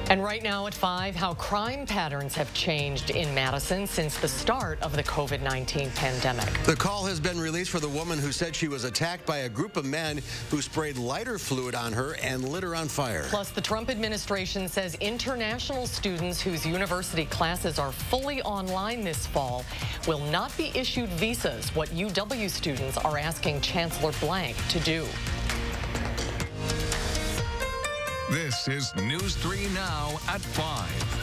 And right now at 5, how crime patterns have changed in Madison since the start of the COVID-19 pandemic. The call has been released for the woman who said she was attacked by a group of men who sprayed lighter fluid on her and lit her on fire. Plus, the Trump administration says international students whose university classes are fully online this fall will not be issued visas, what UW students are asking Chancellor Blank to do. This is News 3 Now at 5.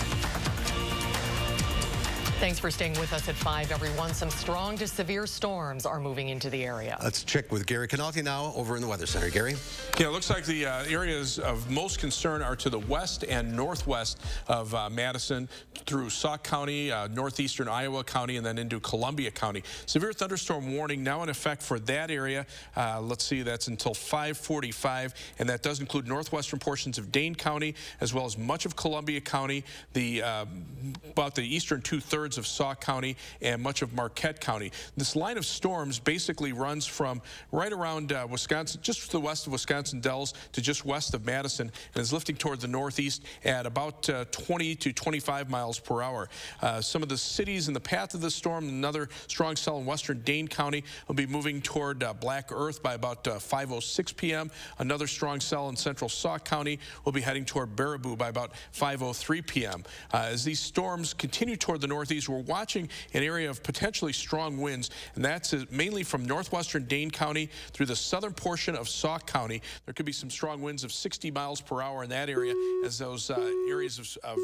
Thanks for staying with us at 5, everyone. Some strong to severe storms are moving into the area. Let's check with Gary Canalti now over in the Weather Center. Gary? Yeah, it looks like the areas of most concern are to the west and northwest of Madison through Sauk County, northeastern Iowa County, and then into Columbia County. Severe thunderstorm warning now in effect for that area. Let's see, that's until 5:45, and that does include northwestern portions of Dane County as well as much of Columbia County, about the eastern two-thirds of Sauk County and much of Marquette County. This line of storms basically runs from right around Wisconsin, just to the west of Wisconsin Dells to just west of Madison, and is lifting toward the northeast at about 20 to 25 miles per hour. Some of the cities in the path of the storm, another strong cell in western Dane County, will be moving toward Black Earth by about 5:06 p.m. Another strong cell in central Sauk County will be heading toward Baraboo by about 5:03 p.m. As these storms continue toward the northeast, we're watching an area of potentially strong winds, and that's mainly from northwestern Dane County through the southern portion of Sauk County. There could be some strong winds of 60 miles per hour in that area as those areas of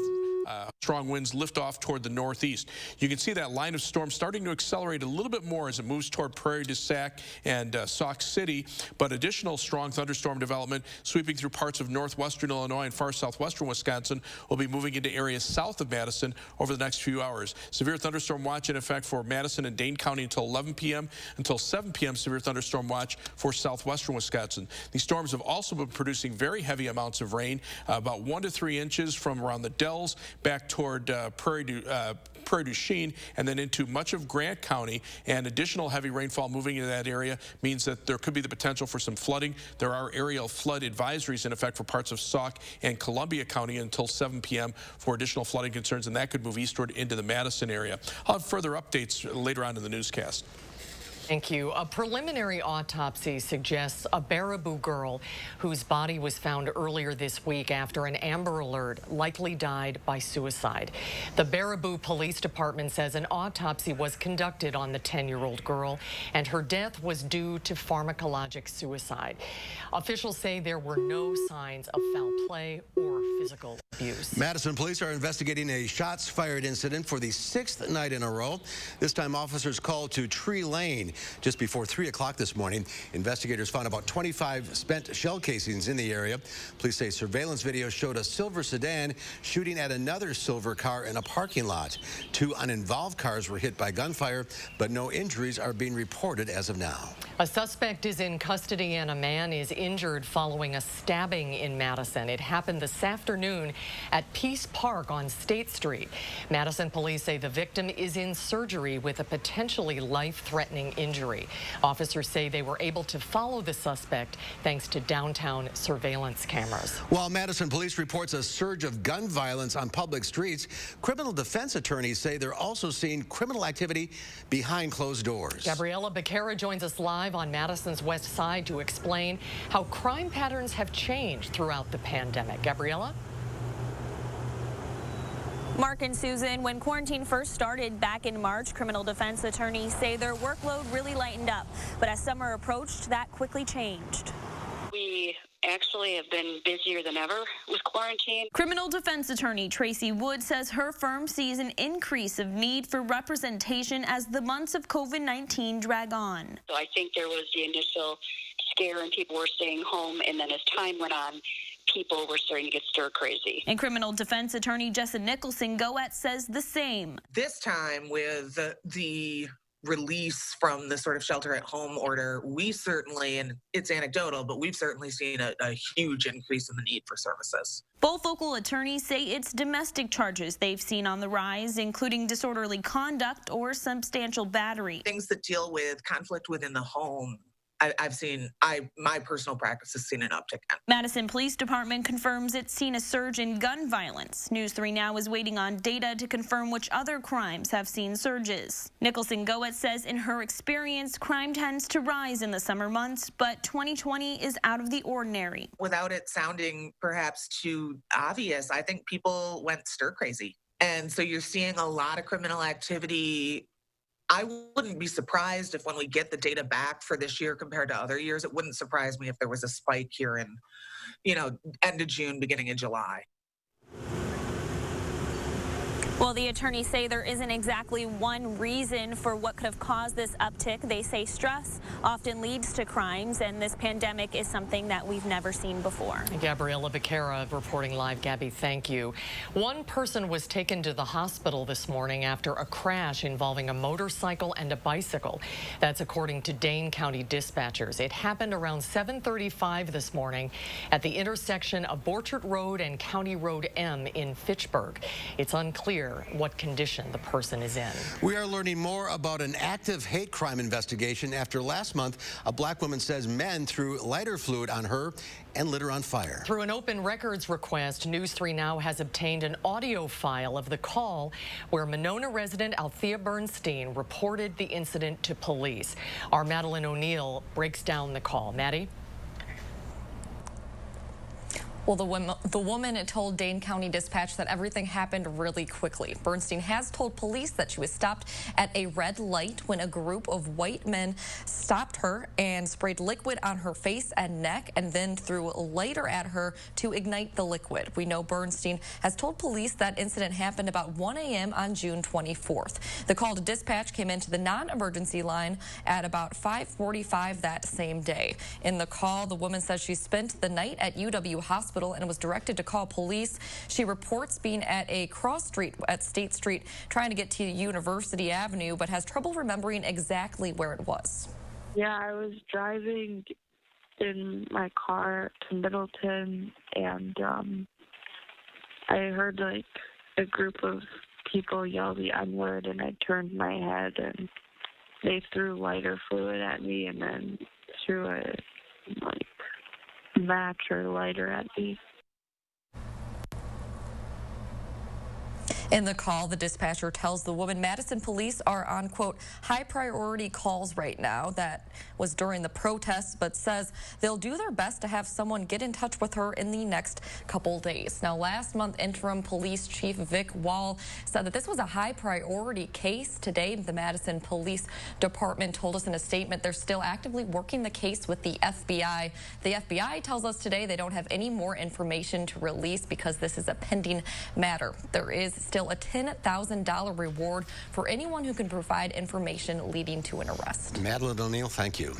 strong winds lift off toward the northeast. You can see that line of storm starting to accelerate a little bit more as it moves toward Prairie du Sac and Sauk City, but additional strong thunderstorm development sweeping through parts of northwestern Illinois and far southwestern Wisconsin will be moving into areas south of Madison over the next few hours. Severe thunderstorm watch in effect for Madison and Dane County until 11 p.m. Until 7 p.m., severe thunderstorm watch for southwestern Wisconsin. These storms have also been producing very heavy amounts of rain, about 1 to 3 inches from around the Dells back toward Prairie du Chien and then into much of Grant County, and additional heavy rainfall moving into that area means that there could be the potential for some flooding. There are aerial flood advisories in effect for parts of Sauk and Columbia County until 7 p.m. for additional flooding concerns, and that could move eastward into the Madison area. I'll have further updates later on in the newscast. Thank you. A preliminary autopsy suggests a Baraboo girl whose body was found earlier this week after an Amber Alert likely died by suicide. The Baraboo Police Department says an autopsy was conducted on the 10-year-old girl, and her death was due to pharmacologic suicide. Officials say there were no signs of foul play or physical abuse. Madison police are investigating a shots fired incident for the 6th night in a row. This time officers called to Tree Lane. Just before 3 o'clock this morning, investigators found about 25 spent shell casings in the area. Police say surveillance video showed a silver sedan shooting at another silver car in a parking lot. 2 uninvolved cars were hit by gunfire, but no injuries are being reported as of now. A suspect is in custody and a man is injured following a stabbing in Madison. It happened this afternoon at Peace Park on State Street. Madison police say the victim is in surgery with a potentially life-threatening injury. Officers say they were able to follow the suspect thanks to downtown surveillance cameras. While Madison police reports a surge of gun violence on public streets, criminal defense attorneys say they're also seeing criminal activity behind closed doors. Gabriella Becerra joins us live on Madison's west side to explain how crime patterns have changed throughout the pandemic. Gabriella? Mark and Susan, when quarantine first started back in March, criminal defense attorneys say their workload really lightened up. But as summer approached, that quickly changed. We actually have been busier than ever with quarantine. Criminal defense attorney Tracy Wood says her firm sees an increase of need for representation as the months of COVID-19 drag on. So I think there was the initial scare and people were staying home, and then as time went on, people were starting to get stir crazy. And criminal defense attorney Jessa Nicholson Goetz says the same. This time with the release from the sort of shelter at home order, we certainly, and it's anecdotal, but we've certainly seen a huge increase in the need for services. Both local attorneys say it's domestic charges they've seen on the rise, including disorderly conduct or substantial battery. Things that deal with conflict within the home my personal practice has seen an uptick. Madison Police Department confirms it's seen a surge in gun violence. News 3 Now is waiting on data to confirm which other crimes have seen surges. Nicholson Goetz says in her experience, crime tends to rise in the summer months, but 2020 is out of the ordinary. Without it sounding perhaps too obvious, I think people went stir crazy. And so you're seeing a lot of criminal activity. I wouldn't be surprised if when we get the data back for this year compared to other years, it wouldn't surprise me if there was a spike here in, end of June, beginning of July. Well, the attorneys say there isn't exactly one reason for what could have caused this uptick. They say stress often leads to crimes, and this pandemic is something that we've never seen before. Gabriella Becerra reporting live. Gabby, thank you. One person was taken to the hospital this morning after a crash involving a motorcycle and a bicycle. That's according to Dane County dispatchers. It happened around 7:35 this morning at the intersection of Borchert Road and County Road M in Fitchburg. It's unclear what condition the person is in. We are learning more about an active hate crime investigation after last month a black woman says men threw lighter fluid on her and lit her on fire. Through an open records request, News 3 Now has obtained an audio file of the call where Monona resident Althea Bernstein reported the incident to police. Our Madeline O'Neill breaks down the call. Maddie? Well, the woman told Dane County Dispatch that everything happened really quickly. Bernstein has told police that she was stopped at a red light when a group of white men stopped her and sprayed liquid on her face and neck and then threw a lighter at her to ignite the liquid. We know Bernstein has told police that incident happened about 1 a.m. on June 24th. The call to dispatch came into the non-emergency line at about 5:45 that same day. In the call, the woman says she spent the night at UW Hospital and was directed to call police. She reports being at a cross street at State Street trying to get to University Avenue, but has trouble remembering exactly where it was. Yeah, I was driving in my car to Middleton, and I heard like a group of people yell the N-word, and I turned my head, and they threw lighter fluid at me, and then threw a match or lighter at me. In the call, the dispatcher tells the woman Madison police are on, quote, high priority calls right now. That was during the protests, but says they'll do their best to have someone get in touch with her in the next couple days. Now, last month, interim police chief Vic Wall said that this was a high priority case. Today, the Madison Police Department told us in a statement they're still actively working the case with the FBI. The FBI tells us today they don't have any more information to release because this is a pending matter. There is still a $10,000 reward for anyone who can provide information leading to an arrest. Madeline O'Neill, thank you.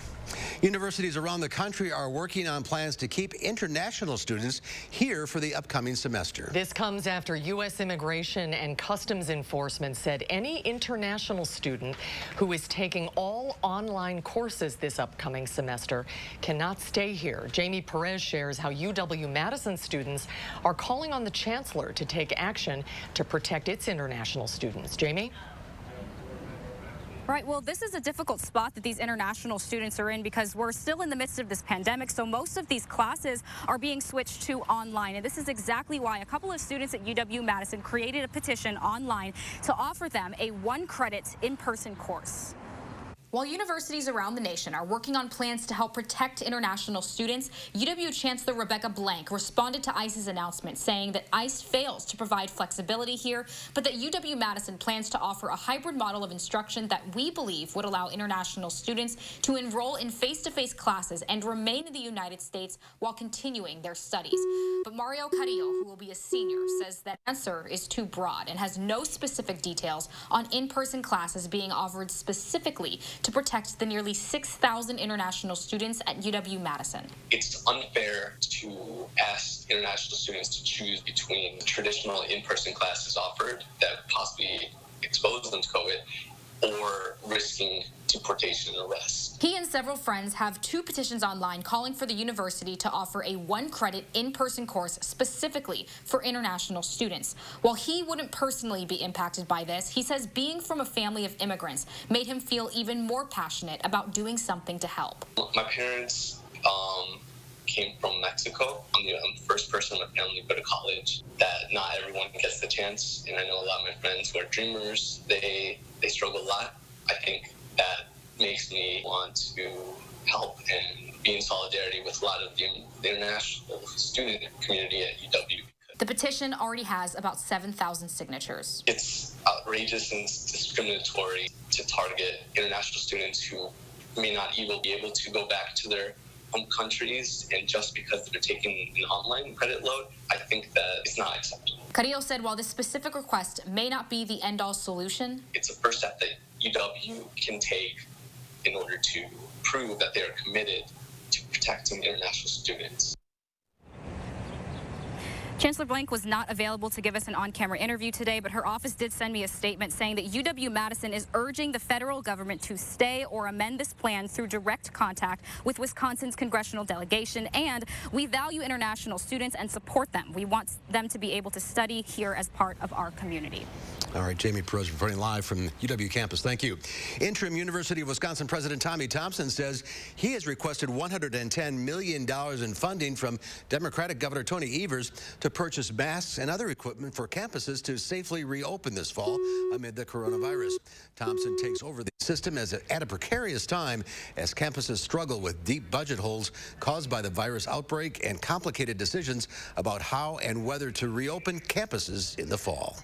Universities around the country are working on plans to keep international students here for the upcoming semester. This comes after U.S. Immigration and Customs Enforcement said any international student who is taking all online courses this upcoming semester cannot stay here. Jamie Perez shares how UW-Madison students are calling on the chancellor to take action to protect its international students. Jamie? Right. Well, this is a difficult spot that these international students are in because we're still in the midst of this pandemic. So most of these classes are being switched to online. And this is exactly why a couple of students at UW-Madison created a petition online to offer them a 1-credit in-person course. While universities around the nation are working on plans to help protect international students, UW Chancellor Rebecca Blank responded to ICE's announcement saying that ICE fails to provide flexibility here, but that UW-Madison plans to offer a hybrid model of instruction that we believe would allow international students to enroll in face-to-face classes and remain in the United States while continuing their studies. But Mario Carrillo, who will be a senior, says that answer is too broad and has no specific details on in-person classes being offered specifically to protect the nearly 6,000 international students at UW-Madison. It's unfair to ask international students to choose between traditional in-person classes offered that possibly expose them to COVID or risking deportation and arrest. He and several friends have 2 petitions online calling for the university to offer a 1-credit in-person course specifically for international students. While he wouldn't personally be impacted by this, he says being from a family of immigrants made him feel even more passionate about doing something to help. My parents came from Mexico. I'm the first person in my family to go to college. That not everyone gets the chance, and I know a lot of my friends who are dreamers, they struggle a lot. I think that makes me want to help and be in solidarity with a lot of the international student community at UW. The petition already has about 7,000 signatures. It's outrageous and discriminatory to target international students who may not even be able to go back to their home countries, and just because they're taking an online credit load, I think that it's not acceptable. Carrillo said while this specific request may not be the end-all solution, it's a first step that UW can take in order to prove that they are committed to protecting international students. Chancellor Blank was not available to give us an on-camera interview today, but her office did send me a statement saying that UW-Madison is urging the federal government to stay or amend this plan through direct contact with Wisconsin's congressional delegation, and we value international students and support them. We want them to be able to study here as part of our community. All right, Jamie Perez reporting live from UW campus. Thank you. Interim University of Wisconsin President Tommy Thompson says he has requested $110 million in funding from Democratic Governor Tony Evers to purchase masks and other equipment for campuses to safely reopen this fall amid the coronavirus. Thompson takes over the system at a precarious time as campuses struggle with deep budget holes caused by the virus outbreak and complicated decisions about how and whether to reopen campuses in the fall.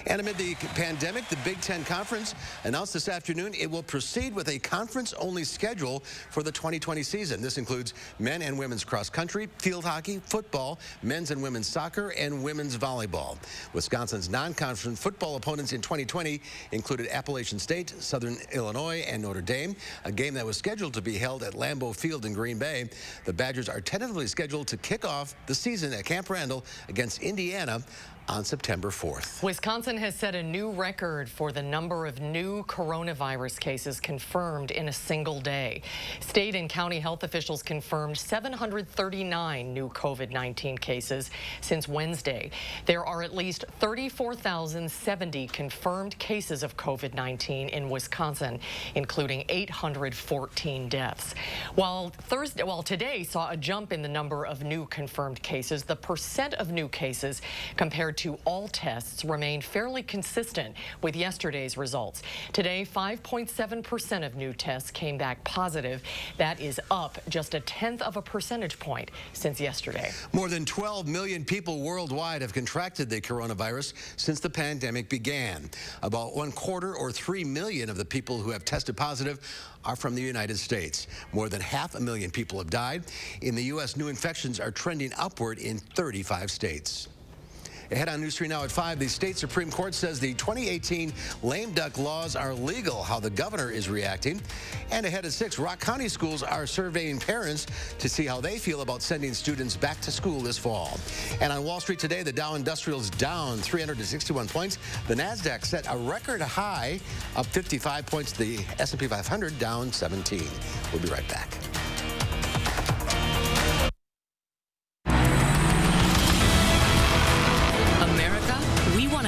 And amid the pandemic, the Big Ten Conference announced this afternoon it will proceed with a conference-only schedule for the 2020 season. This includes men and women's cross-country, field hockey, football, men's and women's soccer, and women's volleyball. Wisconsin's non-conference football opponents in 2020 included Appalachian State, Southern Illinois, and Notre Dame, a game that was scheduled to be held at Lambeau Field in Green Bay. The Badgers are tentatively scheduled to kick off the season at Camp Randall against Indiana on September 4th. Wisconsin has set a new record for the number of new coronavirus cases confirmed in a single day. State and county health officials confirmed 739 new COVID-19 cases since Wednesday. There are at least 34,070 confirmed cases of COVID-19 in Wisconsin, including 814 deaths. While today saw a jump in the number of new confirmed cases, the percent of new cases compared to all tests remained fairly consistent with yesterday's results. Today, 5.7% of new tests came back positive. That is up just 1/10 of a percentage point since yesterday. More than 12 million people worldwide have contracted the coronavirus since the pandemic began. About 1/4 or 3 million of the people who have tested positive are from the United States. More than 500,000 people have died. In the U.S., new infections are trending upward in 35 states. Ahead on News 3 now at 5, the state Supreme Court says the 2018 lame duck laws are legal, how the governor is reacting. And ahead at 6, Rock County schools are surveying parents to see how they feel about sending students back to school this fall. And on Wall Street today, the Dow Industrial's down 361 points. The Nasdaq set a record high, up 55 points. The S&P 500 down 17. We'll be right back.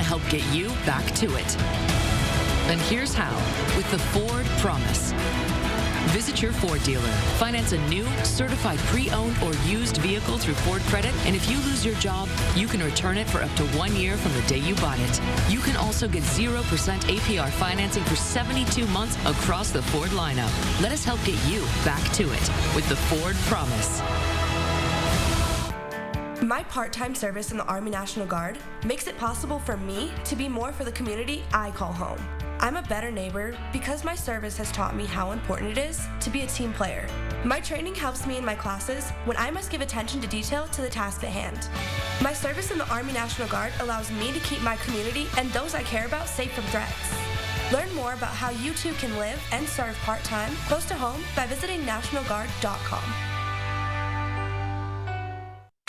Help get you back to it. And here's how, with the Ford Promise. Visit your Ford dealer. Finance a new, certified pre-owned or used vehicle through Ford Credit, and if you lose your job, you can return it for up to 1 year from the day you bought it. You can also get 0% APR financing for 72 months across the Ford lineup. Let us help get you back to it with the Ford Promise. My part-time service in the Army National Guard makes it possible for me to be more for the community I call home. I'm a better neighbor because my service has taught me how important it is to be a team player. My training helps me in my classes when I must give attention to detail to the task at hand. My service in the Army National Guard allows me to keep my community and those I care about safe from threats. Learn more about how you too can live and serve part-time close to home by visiting nationalguard.com.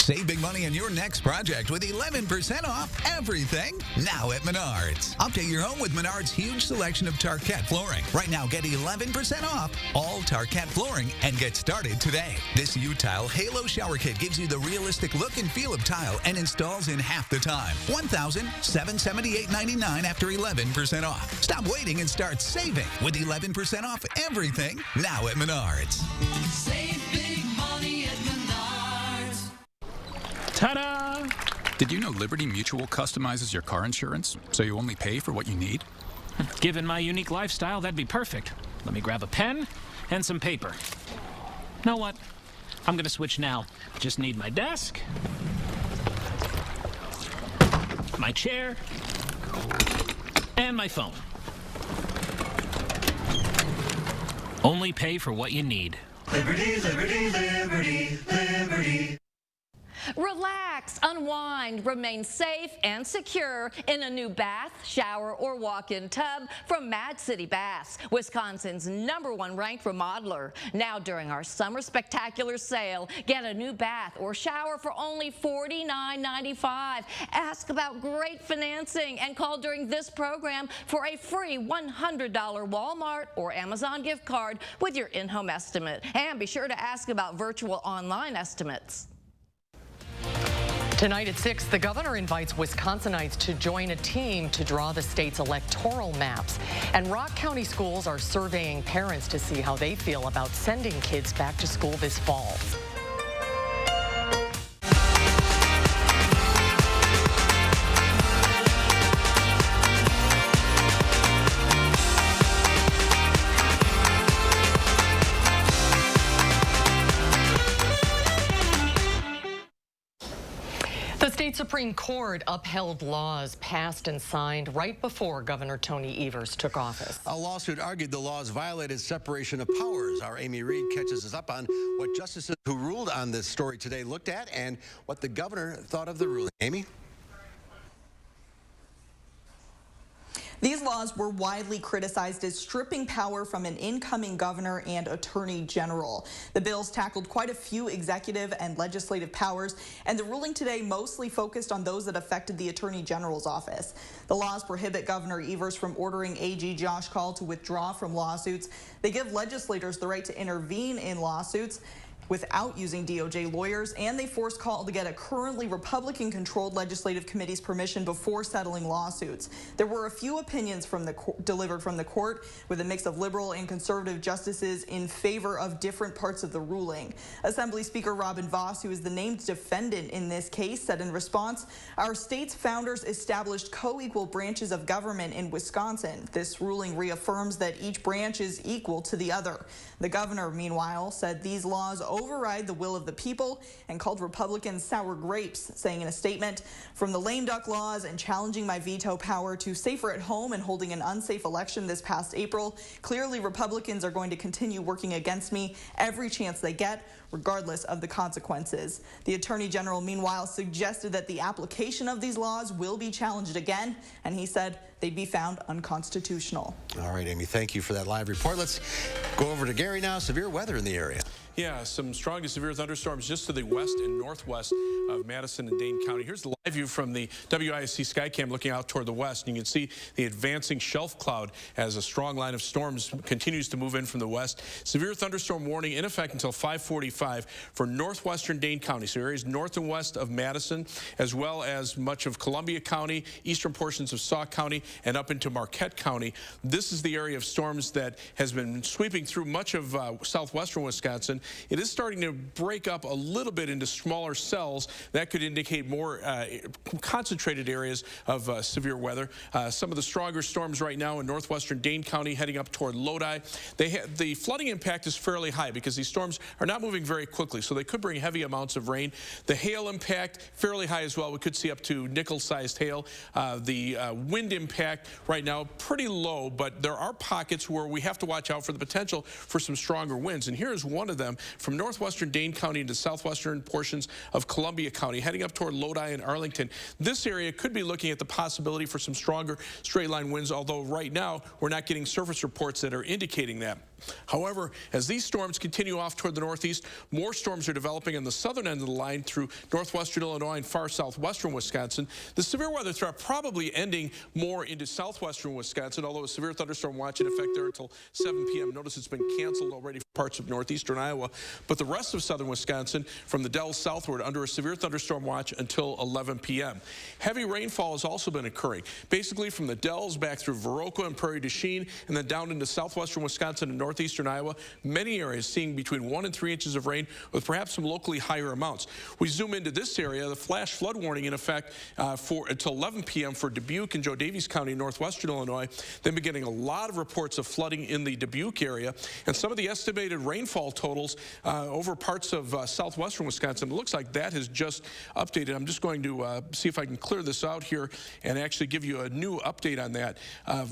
Save big money on your next project with 11% off everything now at Menards. Update your home with Menards' huge selection of Tarkett flooring. Right now, get 11% off all Tarkett flooring and get started today. This U-Tile Halo Shower Kit gives you the realistic look and feel of tile and installs in half the time. $1,778.99 after 11% off. Stop waiting and start saving with 11% off everything now at Menards. Save big money at Menards. Ta-da! Did you know Liberty Mutual customizes your car insurance so you only pay for what you need? Given my unique lifestyle, that'd be perfect. Let me grab a pen and some paper. Know what? I'm gonna switch now. Just need my desk, my chair, and my phone. Only pay for what you need. Liberty, liberty, liberty, liberty. Relax, unwind, remain safe and secure in a new bath, shower, or walk-in tub from Mad City Baths, Wisconsin's #1 ranked remodeler. Now during our summer spectacular sale, get a new bath or shower for only $49.95. Ask about great financing and call during this program for a free $100 Walmart or Amazon gift card with your in-home estimate. And be sure to ask about virtual online estimates. Tonight at 6, the governor invites Wisconsinites to join a team to draw the state's electoral maps. And Rock County schools are surveying parents to see how they feel about sending kids back to school this fall. The state Supreme Court upheld laws passed and signed right before Governor Tony Evers took office. A lawsuit argued the laws violated separation of powers. Our Amy Reed catches us up on what justices who ruled on this story today looked at and what the governor thought of the ruling. Amy? These laws were widely criticized as stripping power from an incoming governor and attorney general. The bills tackled quite a few executive and legislative powers, and the ruling today mostly focused on those that affected the attorney general's office. The laws prohibit Governor Evers from ordering AG Josh Kaul to withdraw from lawsuits. They give legislators the right to intervene in lawsuits without using DOJ lawyers, and they force Kaul to get a currently Republican-controlled legislative committee's permission before settling lawsuits. There were a few opinions delivered from the court, with a mix of liberal and conservative justices in favor of different parts of the ruling. Assembly Speaker Robin Vos, who is the named defendant in this case, said in response, "Our state's founders established co-equal branches of government in Wisconsin. This ruling reaffirms that each branch is equal to the other." The governor, meanwhile, said these laws override the will of the people and called Republicans sour grapes, saying in a statement, "From the lame duck laws and challenging my veto power to safer at home and holding an unsafe election this past April, clearly Republicans are going to continue working against me every chance they get, regardless of the consequences." The Attorney General, meanwhile, suggested that the application of these laws will be challenged again, and he said they'd be found unconstitutional. All right, Amy, thank you for that live report. Let's go over to Gary now. Severe weather in the area. Yeah, some strong to severe thunderstorms just to the west and northwest of Madison and Dane County. Here's the live view from the WISC Skycam looking out toward the west. And you can see the advancing shelf cloud as a strong line of storms continues to move in from the west. Severe thunderstorm warning in effect until 5:45 for northwestern Dane County, so areas north and west of Madison, as well as much of Columbia County, eastern portions of Sauk County, and up into Marquette County. This is the area of storms that has been sweeping through much of southwestern Wisconsin. It is starting to break up a little bit into smaller cells. That could indicate more concentrated areas of severe weather. Some of the stronger storms right now in northwestern Dane County heading up toward Lodi. The flooding impact is fairly high because these storms are not moving very quickly, so they could bring heavy amounts of rain. The hail impact, fairly high as well. We could see up to nickel-sized hail. The wind impact right now, pretty low, but there are pockets where we have to watch out for the potential for some stronger winds. And here's one of them from northwestern Dane County into southwestern portions of Columbia County, heading up toward Lodi and Arlington. This area could be looking at the possibility for some stronger straight line winds, although right now we're not getting surface reports that are indicating that. However, as these storms continue off toward the northeast, more storms are developing on the southern end of the line through northwestern Illinois and far southwestern Wisconsin. The severe weather threat probably ending more into southwestern Wisconsin, although a severe thunderstorm watch in effect there until 7 p.m. Notice it's been canceled already for parts of northeastern Iowa. But the rest of southern Wisconsin, from the Dells southward, under a severe thunderstorm watch until 11 p.m. Heavy rainfall has also been occurring, basically from the Dells back through Viroqua and Prairie du Chien, and then down into southwestern Wisconsin and northeastern Iowa. Many areas seeing between 1 and 3 inches of rain, with perhaps some locally higher amounts. We zoom into this area, the flash flood warning in effect for until 11 p.m. for Dubuque and Joe Daviess County, northwestern Illinois. Then beginning a lot of reports of flooding in the Dubuque area, and some of the estimated rainfall totals over parts of southwestern Wisconsin. It looks like that has just updated. I'm just going to see if I can clear this out here and actually give you a new update on that.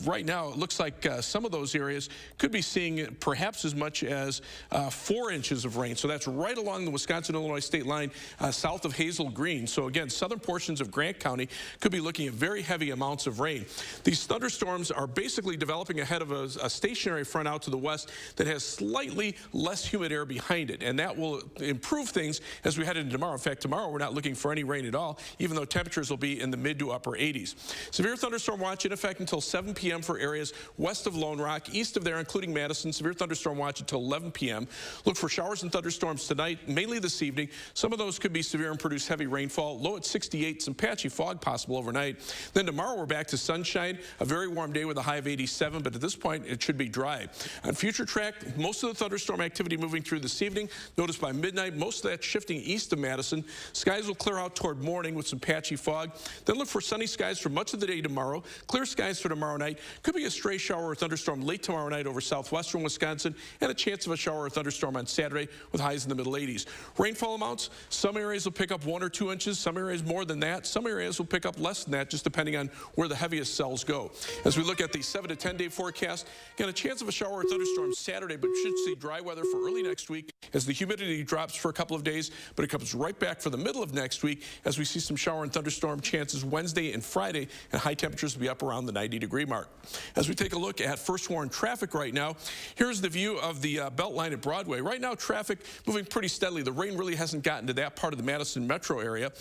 Right now, it looks like some of those areas could be seeing perhaps as much as 4 inches of rain. So that's right along the Wisconsin-Illinois state line south of Hazel Green. So again, southern portions of Grant County could be looking at very heavy amounts of rain. These thunderstorms are basically developing ahead of a stationary front out to the west that has slightly less humid air behind it, and that will improve things as we head into tomorrow. In fact, tomorrow we're not looking for any rain at all, even though temperatures will be in the mid to upper 80s. Severe thunderstorm watch in effect until 7 p.m. for areas west of Lone Rock, east of there, including Madison. Severe thunderstorm watch until 11 p.m. Look for showers and thunderstorms tonight, mainly this evening. Some of those could be severe and produce heavy rainfall. Low at 68, some patchy fog possible overnight. Then tomorrow we're back to sunshine, a very warm day with a high of 87, but at this point it should be dry. On future track, most of the thunderstorm activity moving through this evening. Notice by midnight, most of that shifting east of Madison. Skies will clear out toward morning with some patchy fog. Then look for sunny skies for much of the day tomorrow. Clear skies for tomorrow night. Could be a stray shower or thunderstorm late tomorrow night over southwestern Wisconsin, and a chance of a shower or thunderstorm on Saturday with highs in the middle 80s. Rainfall amounts, some areas will pick up 1 or 2 inches, some areas more than that. Some areas will pick up less than that, just depending on where the heaviest cells go. As we look at the 7 to 10 day forecast, again, a chance of a shower or thunderstorm Saturday, but should see dry weather for early next week as the humidity drops for a couple of days, but it comes right back for the middle of next week as we see some shower and thunderstorm chances Wednesday and Friday, and high temperatures will be up around the 90-degree mark. As we take a look at first warn traffic right now, here's the view of the Beltline at Broadway. Right now, traffic moving pretty steadily. The rain really hasn't gotten to that part of the Madison metro area.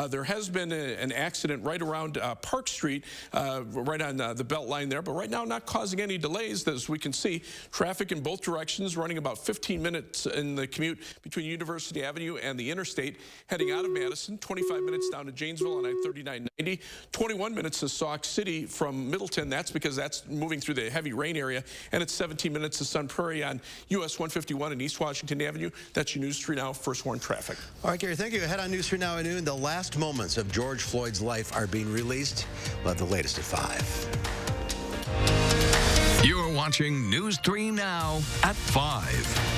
There has been an accident right around Park Street, right on the Beltline there, but right now not causing any delays. As we can see, traffic in both directions running about 15 minutes in the commute between University Avenue and the interstate. Heading out of Madison, 25 minutes down to Janesville on I-3990, 21 minutes to Sauk City from Middleton. That's because that's moving through the heavy rain area, and it's 17 minutes to Sun Prairie on US 151 and East Washington Avenue. That's your News 3 Now first warn traffic. All right, Gary, thank you. Ahead on News 3 Now at noon, the last moments of George Floyd's life are being released. We'll have the latest at 5. You're watching News 3 Now at 5.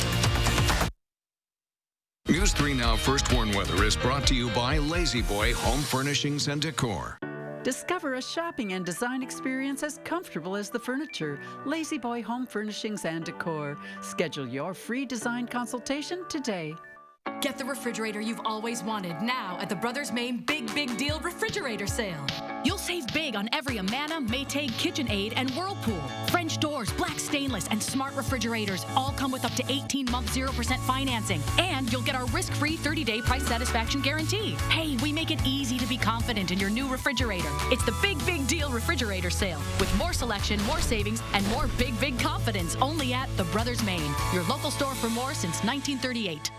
News 3 Now First Warn Weather is brought to you by Lazy Boy Home Furnishings and Decor. Discover a shopping and design experience as comfortable as the furniture. Lazy Boy Home Furnishings and Decor. Schedule your free design consultation today. Get the refrigerator you've always wanted now at the Brothers Maine Big Deal Refrigerator Sale. You'll save big on every Amana, Maytag, KitchenAid, and Whirlpool. French doors, black stainless, and smart refrigerators all come with up to 18-month 0% financing. And you'll get our risk-free 30-day price satisfaction guarantee. Hey, we make it easy to be confident in your new refrigerator. It's the Big Deal Refrigerator Sale with more selection, more savings, and more big confidence only at the Brothers Maine, your local store for more since 1938.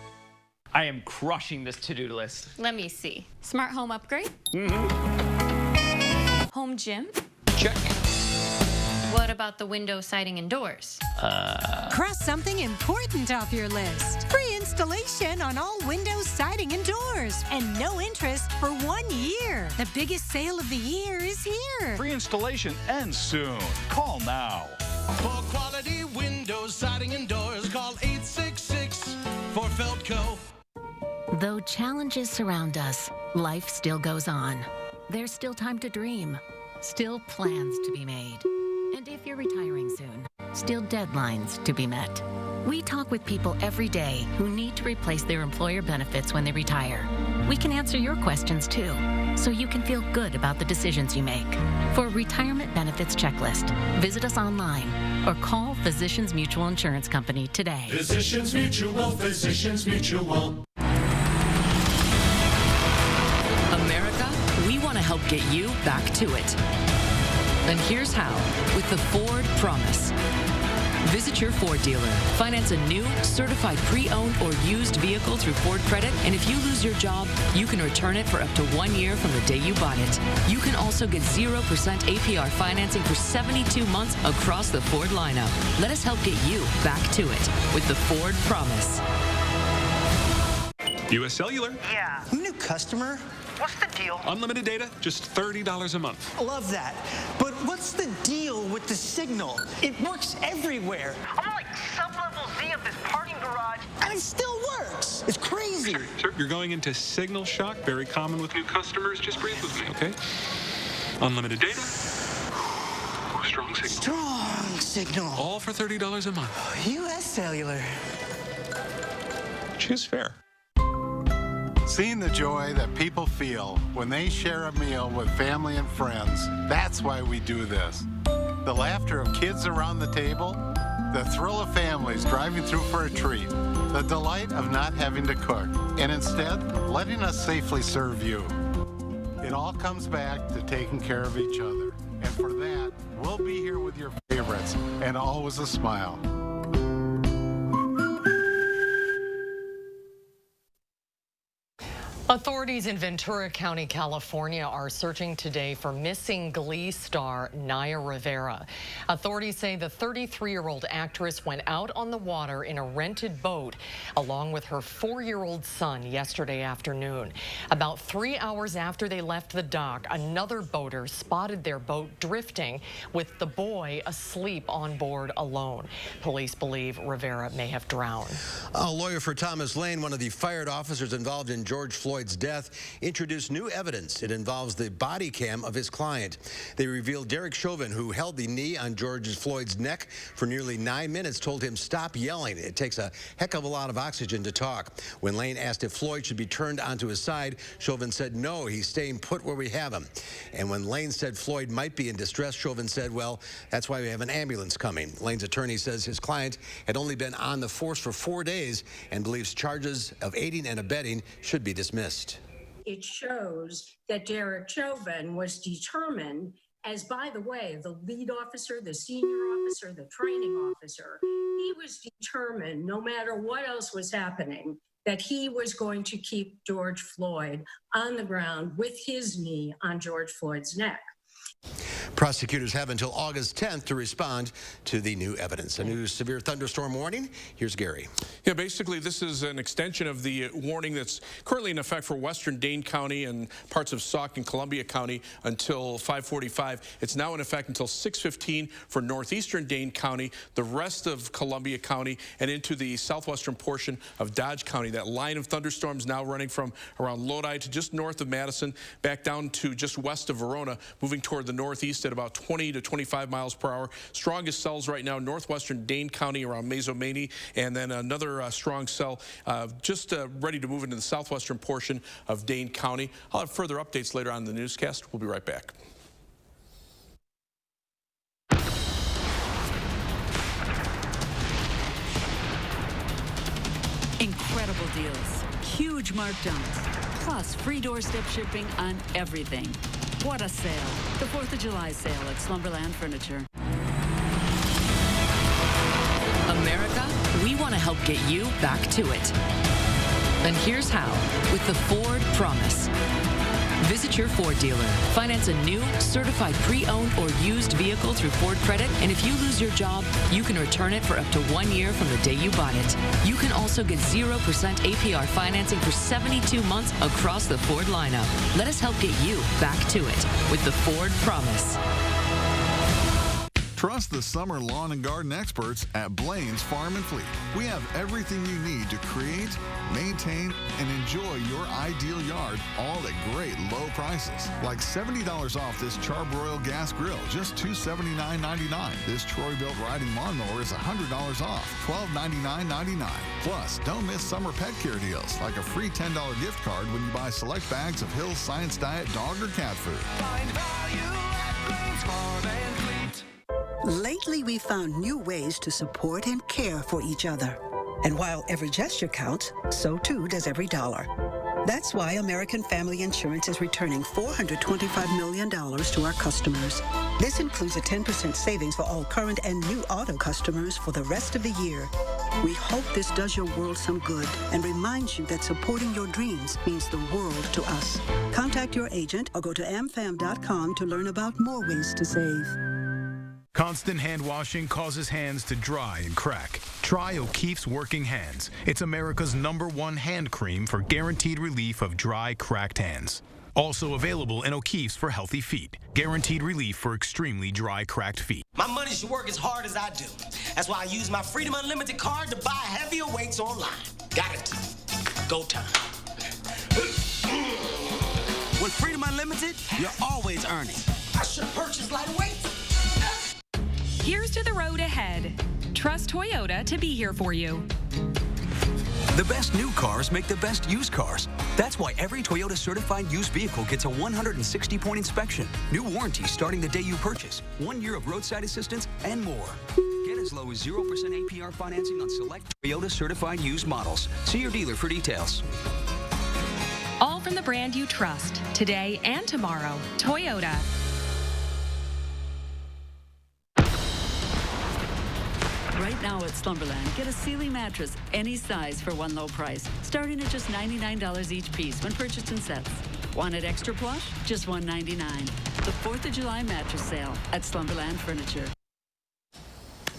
I am crushing this to-do list. Let me see. Smart home upgrade? Home gym? Check. What about the window, siding, and doors? Cross something important off your list. Free installation on all windows, siding, and doors. And no interest for 1 year. The biggest sale of the year is here. Free installation ends soon. Call now. For quality windows, siding, and doors, call 866 for Feldco. Though challenges surround us, life still goes on. There's still time to dream, still plans to be made. And if you're retiring soon, still deadlines to be met. We talk with people every day who need to replace their employer benefits when they retire. We can answer your questions too, so you can feel good about the decisions you make. For a retirement benefits checklist, visit us online or call Physicians Mutual Insurance Company today. Physicians Mutual, Physicians Mutual. America, we want to help get you back to it. And here's how with the Ford Promise. Visit your Ford dealer. Finance a new, certified pre-owned or used vehicle through Ford Credit, and if you lose your job, you can return it for up to 1 year from the day you bought it. You can also get 0% APR financing for 72 months across the Ford lineup. Let us help get you back to it with the Ford Promise. U.S. Cellular. Yeah. New customer. What's the deal? Unlimited data, just $30 a month. I love that. But what's the deal with the signal? It works everywhere. I'm like sub-level Z of this parking garage, and it still works. It's crazy. Sir, you're going into signal shock, very common with new customers. Just breathe with me, okay? Unlimited data. Strong signal. Strong signal. All for $30 a month. U.S. Cellular. Choose fair. Seeing the joy that people feel when they share a meal with family and friends, that's why we do this. The laughter of kids around the table, the thrill of families driving through for a treat, the delight of not having to cook, and instead letting us safely serve you. It all comes back to taking care of each other. And for that, we'll be here with your favorites and always a smile. Authorities in Ventura County, California are searching today for missing Glee star Naya Rivera. Authorities say the 33-year-old actress went out on the water in a rented boat along with her 4-year-old son yesterday afternoon. About 3 hours after they left the dock, another boater spotted their boat drifting with the boy asleep on board alone. Police believe Rivera may have drowned. A lawyer for Thomas Lane, one of the fired officers involved in George Floyd's death, introduced new evidence. It involves the body cam of his client. They revealed Derek Chauvin, who held the knee on George Floyd's neck for nearly 9 minutes, told him stop yelling. It takes a heck of a lot of oxygen to talk. When Lane asked if Floyd should be turned onto his side, Chauvin said no, he's staying put where we have him. And when Lane said Floyd might be in distress, Chauvin said, well, that's why we have an ambulance coming. Lane's attorney says his client had only been on the force for 4 days and believes charges of aiding and abetting should be dismissed. It shows that Derek Chauvin was determined, as by the way, the lead officer, the senior officer, the training officer, he was determined, no matter what else was happening, that he was going to keep George Floyd on the ground with his knee on George Floyd's neck. Prosecutors have until August 10th to respond to the new evidence. A new severe thunderstorm warning. Here's Gary. Yeah, basically this is an extension of the warning that's currently in effect for western Dane County and parts of Sauk and Columbia County until 5:45. It's now in effect until 6:15 for northeastern Dane County, the rest of Columbia County, and into the southwestern portion of Dodge County. That line of thunderstorms now running from around Lodi to just north of Madison, back down to just west of Verona, moving toward the northeast at about 20 to 25 miles per hour. Strongest cells right now, northwestern Dane County around Mazomanie, and then another strong cell just ready to move into the southwestern portion of Dane County. I'll have further updates later on in the newscast. We'll be right back. Incredible deals, huge markdowns, plus free doorstep shipping on everything. What a sale. The 4th of July sale at Slumberland Furniture. America, we want to help get you back to it. And here's how with the Ford Promise. Visit your Ford dealer. Finance a new, certified pre-owned or used vehicle through Ford Credit, and if you lose your job, you can return it for up to 1 year from the day you bought it. You can also get 0% APR financing for 72 months across the Ford lineup. Let us help get you back to it with the Ford Promise. Trust the summer lawn and garden experts at Blaine's Farm and Fleet. We have everything you need to create, maintain, and enjoy your ideal yard, all at great low prices. Like $70 off this Charbroil gas grill, just $279.99. This Troy-built riding lawnmower is $100 off, $1299.99. Plus, don't miss summer pet care deals, like a free $10 gift card when you buy select bags of Hill's Science Diet dog or cat food. Find value at Blaine's Farm and Fleet. Lately, we found new ways to support and care for each other. And while every gesture counts, so too does every dollar. That's why American Family Insurance is returning $425 million to our customers. This includes a 10% savings for all current and new auto customers for the rest of the year. We hope this does your world some good and reminds you that supporting your dreams means the world to us. Contact your agent or go to amfam.com to learn about more ways to save. Constant hand washing causes hands to dry and crack. Try O'Keefe's Working Hands. It's America's #1 hand cream for guaranteed relief of dry, cracked hands. Also available in O'Keefe's for healthy feet. Guaranteed relief for extremely dry, cracked feet. My money should work as hard as I do. That's why I use my Freedom Unlimited card to buy heavier weights online. Got it. Go time. With Freedom Unlimited, you're always earning. I should purchase lighter weights. Here's to the road ahead. Trust Toyota to be here for you. The best new cars make the best used cars. That's why every Toyota certified used vehicle gets a 160-point inspection, new warranty starting the day you purchase, 1 year of roadside assistance, and more. Get as low as 0% APR financing on select Toyota certified used models. See your dealer for details. All from the brand you trust, today and tomorrow. Toyota. Right now at Slumberland, get a Sealy mattress, any size for one low price, starting at just $99 each piece when purchased in sets. Want it extra plush? Just $199. The 4th of July mattress sale at Slumberland Furniture.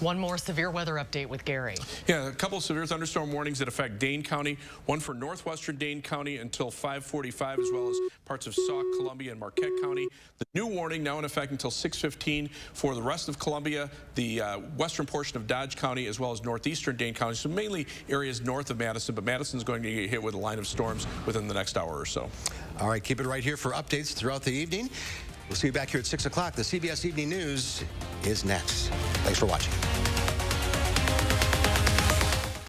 One more severe weather update with Gary. Yeah, a couple of severe thunderstorm warnings that affect Dane County. One for northwestern Dane County until 5:45, as well as parts of Sauk, Columbia, and Marquette County. The new warning now in effect until 6:15 for the rest of Columbia, the western portion of Dodge County, as well as northeastern Dane County. So mainly areas north of Madison, but Madison's going to get hit with a line of storms within the next hour or so. All right, keep it right here for updates throughout the evening. We'll see you back here at 6 o'clock. The CBS Evening News is next. Thanks for watching.